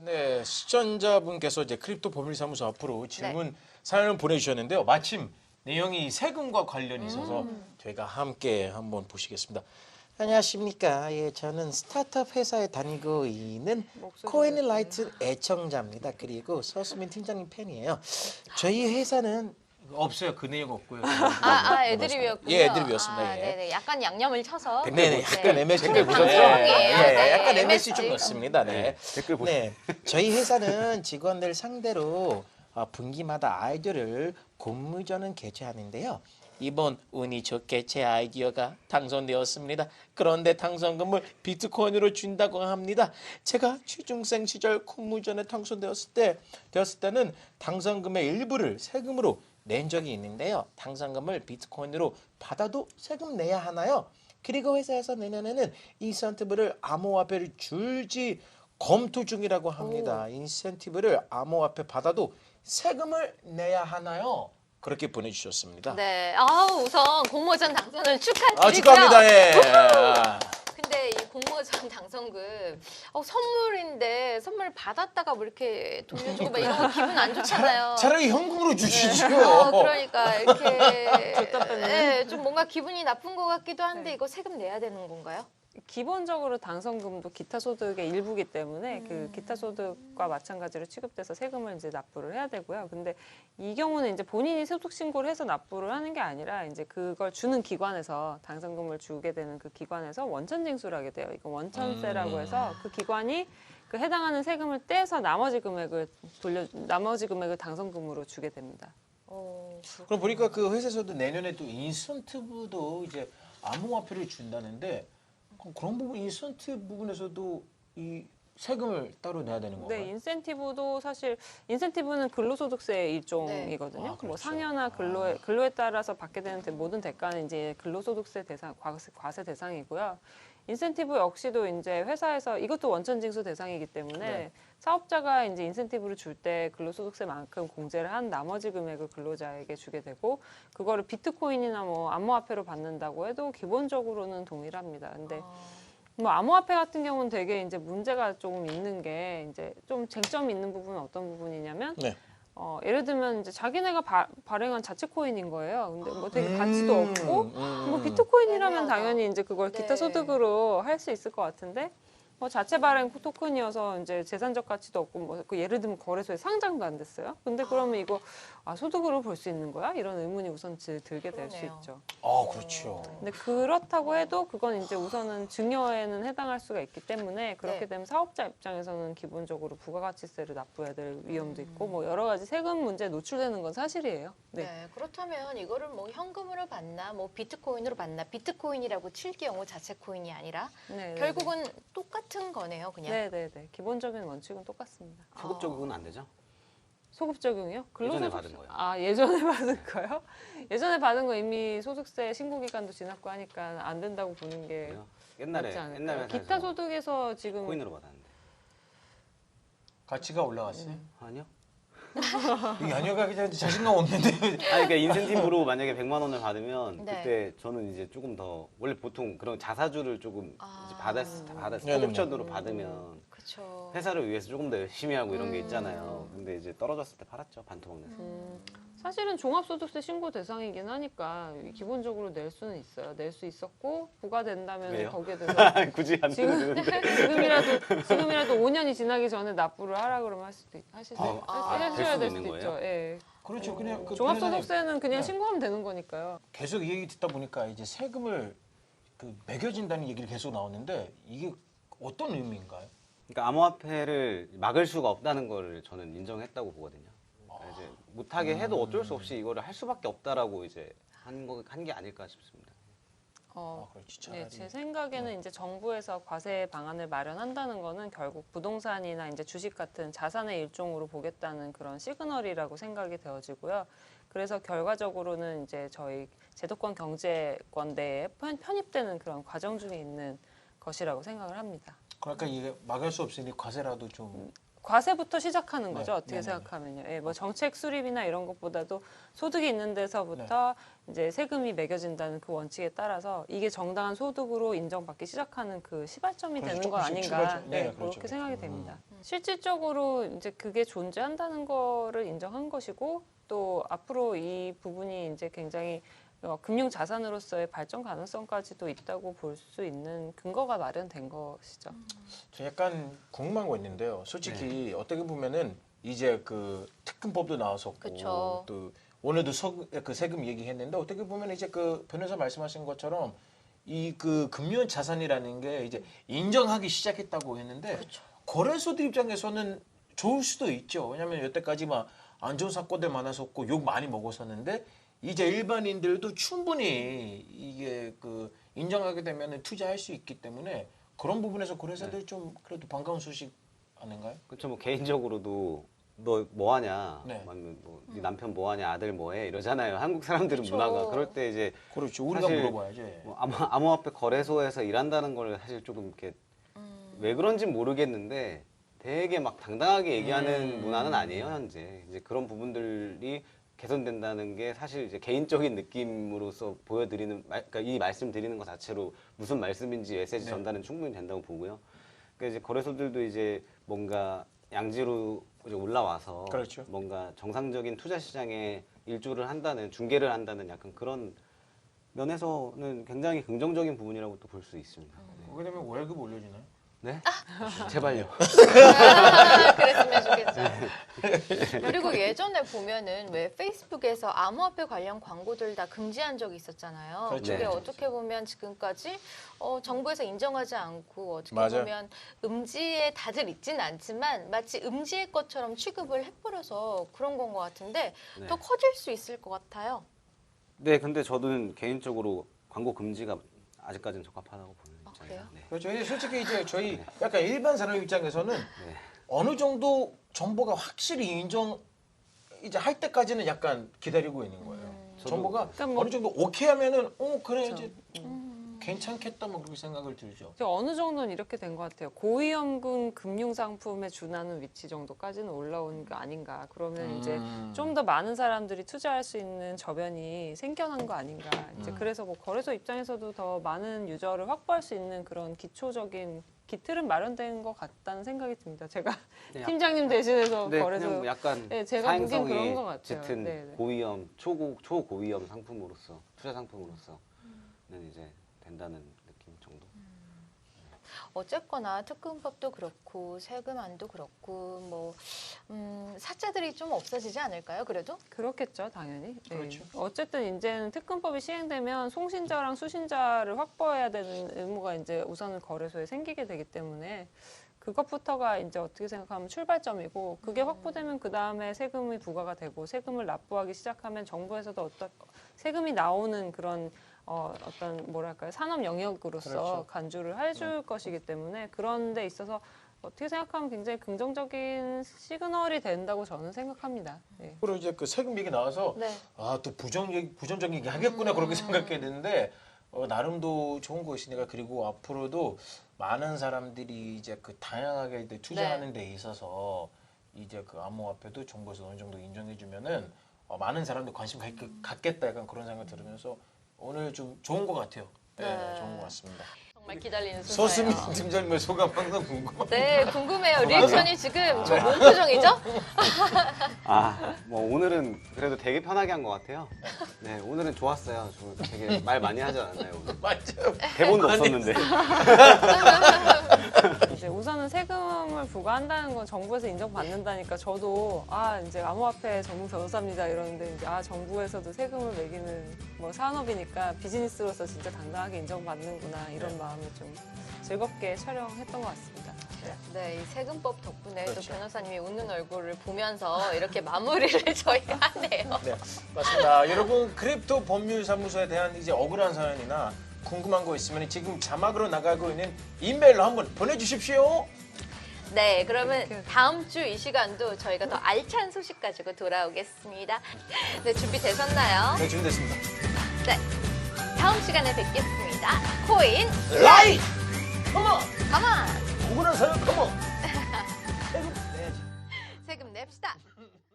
네, 시청자분께서 이제 크립토 법률사무소 앞으로 질문 사연을 보내주셨는데요. 마침 내용이 세금과 관련이 있어서 저희가 함께 한번 보시겠습니다. 안녕하십니까. 예, 저는 스타트업 회사에 다니고 있는 코인라이트 애청자입니다. 그리고 서수민 팀장님 팬이에요. 저희 회사는 없어요. 그 내용 없고요. 애드립이었군요. 예, 애드립이었습니다. 예. 네네, 약간 양념을 쳐서. 네네, 약간 MSG 댓글 보셨죠? 네, 약간 MSG. MSG 좀 넣습니다. 네. 댓글 보세요. 네, 저희 회사는 직원들 상대로 분기마다 아이디어를 공모전을 개최하는데요. 이번 운이 좋게 제 아이디어가 당선되었습니다. 그런데 당선금을 비트코인으로 준다고 합니다. 제가 취중생 시절 공모전에 당선되었을 때는 당선금의 일부를 세금으로 낸 적이 있는데요. 당선금을 비트코인으로 받아도 세금 내야 하나요? 그리고 회사에서 내년에는 인센티브를 암호화폐를 줄지 검토 중이라고 합니다. 인센티브를 암호화폐 받아도 세금을 내야 하나요? 그렇게 보내주셨습니다. 네, 우선 공모전 당선을 축하드리고요. 축하합니다. 예. 근데 이 공모전 당선금 선물인데 선물 받았다가 뭐 이렇게 돌려주고 막 이런 거 기분 안 좋잖아요. 차라리 현금으로 주시죠. 그러니까 이렇게 좀 뭔가 기분이 나쁜 것 같기도 한데 이거 세금 내야 되는 건가요? 기본적으로 당선금도 기타 소득의 일부기 때문에 그 기타 소득과 마찬가지로 취급돼서 세금을 이제 납부를 해야 되고요. 근데 이 경우는 이제 본인이 소득 신고를 해서 납부를 하는 게 아니라 이제 그걸 주는 기관에서 당선금을 주게 되는 그 기관에서 원천 징수를 하게 돼요. 이거 원천세라고 해서 그 기관이 그 해당하는 세금을 떼서 나머지 금액을 당선금으로 주게 됩니다. 그럼 보니까 그 회사에서도 내년에 또 인센티브도 이제 암호화폐를 준다는데 그런 부분 인센티브 부분에서도 이 세금을 따로 내야 되는 건가요? 네, 인센티브도 사실 인센티브는 근로소득세의 일종이거든요. 그렇죠. 뭐 상여나 근로에 따라서 받게 되는 모든 대가는 이제 근로소득세 대상, 과세 대상이고요. 인센티브 역시도 이제 회사에서 이것도 원천징수 대상이기 때문에 사업자가 이제 인센티브를 줄 때 근로소득세만큼 공제를 한 나머지 금액을 근로자에게 주게 되고 그거를 비트코인이나 뭐 암호화폐로 받는다고 해도 기본적으로는 동일합니다. 근데 뭐 암호화폐 같은 경우는 되게 이제 문제가 조금 있는 게 이제 좀 쟁점이 있는 부분은 어떤 부분이냐면 예를 들면 이제 자기네가 발행한 자체 코인인 거예요. 근데 뭐 되게 가치도 없고 뭐 비트코인이라면 당연히 이제 그걸 기타 소득으로 할 수 있을 것 같은데 뭐 자체 발행 토큰이어서 이제 재산적 가치도 없고 뭐 예를 들면 거래소에 상장도 안 됐어요. 근데 그러면 이거 소득으로 볼 수 있는 거야? 이런 의문이 우선 들게 될 수 있죠. 그렇죠. 근데 그렇다고 해도 그건 이제 우선은 증여에는 해당할 수가 있기 때문에 그렇게 되면 사업자 입장에서는 기본적으로 부가가치세를 납부해야 될 위험도 있고 뭐 여러 가지 세금 문제에 노출되는 건 사실이에요. 네, 그렇다면 이거를 뭐 현금으로 받나 뭐 비트코인으로 받나 비트코인이라고 칠 경우 자체 코인이 아니라 결국은 똑같은 거네요, 그냥. 네네네. 기본적인 원칙은 똑같습니다. 소급 적용은 안 되죠? 소급 적용이요? 예전에 받은 거요. 예전에 받은 거요? 예전에 받은 거 이미 소득세 신고 기간도 지났고 하니까 안 된다고 보는 게 옛날에 맞지 않을까요? 옛날 회사에서 기타 소득에서 지금 코인으로 받았는데. 가치가 올라갔어요? 아니요. 이 아니요가 그냥 자신감 없는데. 그러니까 인센티브로 만약에 100만 원을 받으면 네. 그때 저는 이제 조금 더 원래 보통 그런 자사주를 조금 이제 받았을 네네네. 소급전으로 받으면 그렇죠. 회사를 위해서 조금 더 열심히 하고 이런 게 있잖아요. 근데 이제 떨어졌을 때 팔았죠. 반토막 내서. 사실은 종합소득세 신고 대상이긴 하니까 기본적으로 낼 수는 있어요. 낼 수 있었고 부과된다면 왜요? 거기에 대해서 굳이 안 지금, 되는데. 지금이라도 5년이 지나기 전에 납부를 하라 그러면 하셔야 수도 될 있는 수도 거예요? 있죠. 예. 그렇죠. 그냥 그 종합소득세는 그냥 신고하면 되는 거니까요. 계속 이 얘기 듣다 보니까 이제 세금을 매겨진다는 얘기를 계속 나오는데 이게 어떤 의미인가요? 그러니까 암호화폐를 막을 수가 없다는 걸 저는 인정했다고 보거든요. 그러니까 이제 못하게 해도 어쩔 수 없이 이거를 할 수밖에 없다라고 이제 한 게 아닐까 싶습니다. 그렇지, 차라리. 네, 제 생각에는 이제 정부에서 과세 방안을 마련한다는 거는 결국 부동산이나 이제 주식 같은 자산의 일종으로 보겠다는 그런 시그널이라고 생각이 되어지고요. 그래서 결과적으로는 이제 저희 제도권 경제권 내에 편입되는 그런 과정 중에 있는 것이라고 생각을 합니다. 그러니까 이게 막을 수 없으니 과세라도 좀 과세부터 시작하는 거죠. 네. 어떻게 네네네. 생각하면요. 예, 뭐 정책 수립이나 이런 것보다도 소득이 있는 데서부터 이제 세금이 매겨진다는 그 원칙에 따라서 이게 정당한 소득으로 인정받기 시작하는 그 시발점이 그렇죠. 되는 거 조금씩 아닌가. 출발점. 네, 네, 그렇죠, 그렇게 그렇죠. 생각이 됩니다. 실질적으로 이제 그게 존재한다는 거를 인정한 것이고 또 앞으로 이 부분이 이제 굉장히 금융 자산으로서의 발전 가능성까지도 있다고 볼 수 있는 근거가 마련된 것이죠. 저 약간 궁금한 거 있는데요. 솔직히 어떻게 보면은 이제 그 특근법도 나왔었고 그쵸. 또 오늘도 그 세금 얘기했는데 어떻게 보면 이제 그 변호사 말씀하신 것처럼 이 그 금융 자산이라는 게 이제 인정하기 시작했다고 했는데 거래소들 입장에서는 좋을 수도 있죠. 왜냐하면 여태까지 막 안 좋은 사건들 많았었고 욕 많이 먹었었는데 이제 일반인들도 충분히 이게 그 인정하게 되면 투자할 수 있기 때문에 그런 부분에서 거래소들 좀 그래도 반가운 소식 아닌가요? 그렇죠. 뭐 개인적으로도 너 뭐하냐, 네. 네 남편 뭐하냐, 아들 뭐해 이러잖아요. 한국 사람들은 그쵸. 문화가 그럴 때 이제 그렇죠. 우리가 사실 물어봐야지. 뭐 암호화폐 거래소에서 일한다는 걸 사실 조금 이렇게 왜 그런지 모르겠는데 되게 막 당당하게 얘기하는 문화는 아니에요 현재. 이제 그런 부분들이 개선된다는 게 사실 이제 개인적인 느낌으로서 보여드리는, 그러니까 이 말씀 드리는 것 자체로 무슨 말씀인지 메시지 전달은 충분히 된다고 보고요. 그러니까 이제 거래소들도 이제 뭔가 양지로 이제 올라와서 그렇죠. 뭔가 정상적인 투자 시장에 일조를 한다는, 중개를 한다는 약간 그런 면에서는 굉장히 긍정적인 부분이라고 또 볼 수 있습니다. 그렇게 되면 월급 올려주나요? 네? 제발요. 그랬으면 좋겠죠. 그리고 예전에 보면은 왜 페이스북에서 암호화폐 관련 광고들 다 금지한 적이 있었잖아요. 그렇죠. 그게 네. 어떻게 보면 지금까지 정부에서 인정하지 않고 어떻게 맞아요. 보면 음지에 다들 있지는 않지만 마치 음지의 것처럼 취급을 해버려서 그런 건 것 같은데 네. 더 커질 수 있을 것 같아요. 네, 근데 저는 개인적으로 광고 금지가 아직까지는 적합하다고 보는 입장이에요. 그래요? 네. 그렇죠. 이제 솔직히 이제 저희 약간 일반 사람 입장에서는 어느 정도 정보가 확실히 인정 이제 할 때까지는 약간 기다리고 있는 거예요. 정보가 그러니까 뭐- 어느 정도 오케이 하면은 그래 그렇죠. 이제 괜찮겠다 뭐 그렇게 생각을 들죠. 이제 어느 정도는 이렇게 된 것 같아요. 고위험군 금융상품에 준하는 위치 정도까지는 올라온 게 아닌가. 그러면 이제 좀 더 많은 사람들이 투자할 수 있는 저변이 생겨난 거 아닌가. 이제 그래서 뭐 거래소 입장에서도 더 많은 유저를 확보할 수 있는 그런 기초적인 기틀은 마련된 것 같다는 생각이 듭니다. 제가 네, 팀장님 대신해서 네, 거래소 그냥 약간 네, 제가 보기엔 사행성이 그런 것 같아요. 짙은 네, 네. 고위험, 초고위험 상품으로서, 투자 상품으로서는 이제 된다는 느낌 정도. 어쨌거나 특근법도 그렇고 세금안도 그렇고 뭐 사자들이 좀 없어지지 않을까요? 그래도? 그렇겠죠, 당연히. 네. 그렇죠. 어쨌든 이제는 특근법이 시행되면 송신자랑 수신자를 확보해야 되는 의무가 이제 우선은 거래소에 생기게 되기 때문에 그것부터가 이제 어떻게 생각하면 출발점이고 그게 확보되면 그 다음에 세금이 부과가 되고 세금을 납부하기 시작하면 정부에서도 어떤 세금이 나오는 그런 어떤 뭐랄까요 산업 영역으로서 그렇죠. 간주를 해줄 것이기 때문에 그런 데 있어서 어떻게 생각하면 굉장히 긍정적인 시그널이 된다고 저는 생각합니다. 네. 그리고 이제 그 세금 얘기 나와서 네. 또 부정적인 얘기 하겠구나 그렇게 생각했는데 나름도 좋은 것이니까 그리고 앞으로도 많은 사람들이 이제 그 다양하게 이제 투자하는 데 있어서 이제 그 암호화폐도 정부에서 어느 정도 인정해주면은 많은 사람들이 관심 갖겠다 약간 그런 생각 들으면서 오늘 좀 좋은 것 같아요. 네, 네. 좋은 것 같습니다. 정말 기다리는 서수민 순서예요. 팀장님의 소감 항상 궁금합니다. 네, 궁금해요. 리액션이 지금 저 뭔 표정이죠? 뭐 오늘은 그래도 되게 편하게 한 것 같아요. 네, 오늘은 좋았어요. 저 되게 말 많이 하지 않았나요, 오늘? 맞죠? 대본도 없었는데. 이제 우선은 세금을 부과한다는 건 정부에서 인정받는다니까 저도 이제 암호화폐 전문 변호사입니다 이러는데 이제 정부에서도 세금을 매기는 뭐 산업이니까 비즈니스로서 진짜 당당하게 인정받는구나 이런 마음을 좀 즐겁게 촬영했던 것 같습니다. 네, 이 세금법 덕분에 그렇죠. 또 변호사님이 웃는 얼굴을 보면서 이렇게 마무리를 저희가 하네요. 네, 맞습니다. 여러분 크립토 법률사무소에 대한 이제 억울한 사연이나 궁금한 거 있으면 지금 자막으로 나가고 있는 이메일로 한번 보내주십시오. 네, 그러면 다음 주 이 시간도 저희가 더 알찬 소식 가지고 돌아오겠습니다. 네, 준비되셨나요? 네, 준비됐습니다. 네, 다음 시간에 뵙겠습니다. 코인 라이! 컴온! 가만! 억울한 사연 컴온!